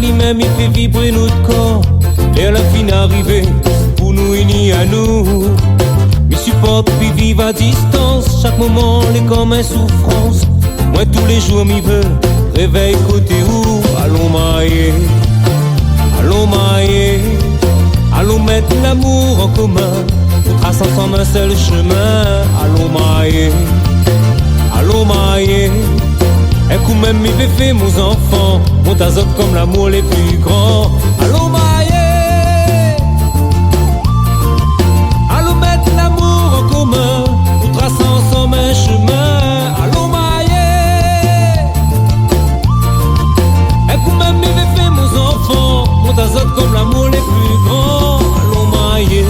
lui-même il fait vibrer notre corps. Vers la fin arrivée, pour nous unis à nous. Mais supporte puis vivre à distance. Chaque moment est comme une souffrance. Moi tous les jours m'y veux. Réveille côté où? Allons mailler, allons mailler. Allons mettre l'amour en commun. On trace ensemble un seul chemin. Allons mailler, allons mailler. Et coup même il veut faire mon enfant. Mon tazote comme l'amour les plus grands. Allons mailler, allons mettre l'amour en commun. On trace ensemble un chemin. Allons mailler. Et coup même il veut faire mon enfant. Mon tazote comme l'amour les plus grands. Allons mailler.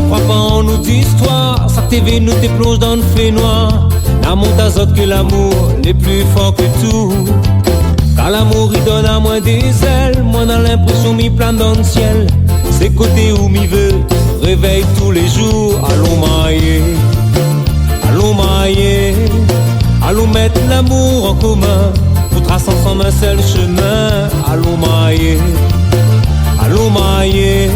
Crois pas en notre histoire, ça TV nous te plonge dans le fait noir. L'amour d'azote que l'amour, les plus fort que tout. Quand l'amour il donne à moi des ailes, moi dans l'impression m'y plane dans le ciel. C'est côté où m'y veut, réveille tous les jours. Allons mailler, allons mailler. Allons mettre l'amour en commun, pour tracer ensemble un seul chemin. Allons mailler, allons mailler.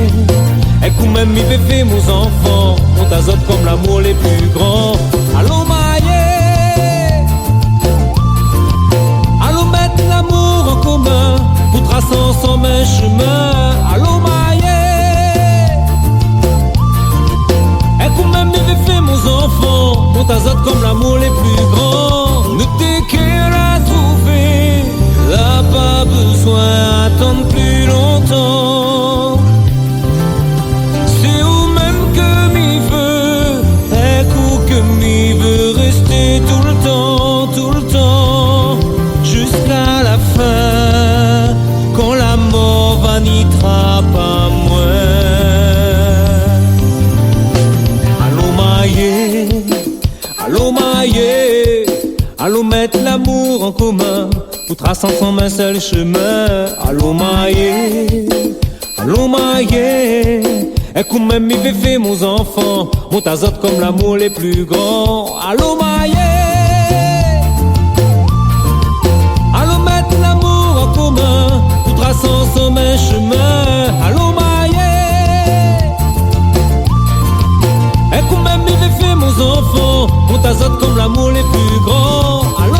Et coup même il fait faire mon enfant. On t'azote comme l'amour les plus grands. Allons mailler, allons mettre l'amour en commun, pour tracer ensemble un chemin. Allons mailler. Et coup même il fait faire mon enfant. On t'azote comme l'amour les plus grands. Nous t'es qu'elle a trouvé, là pas besoin d'attendre plus longtemps. Il veut rester tout le temps, jusqu'à la fin, quand la mort va n'itra pas moins. Allons mailler, allons mailler, allons mettre l'amour en commun, pour tracer ensemble un seul chemin. Allons mailler, allons mailler. Et comme même il fait faire mon enfant, mon tazote comme l'amour les plus grands. Allons mailler, allons mettre l'amour en commun, pour tracer ensemble un chemin. Allons mailler. Et comme même il fait faire mon enfant, mon tazote comme l'amour les plus grands. Allons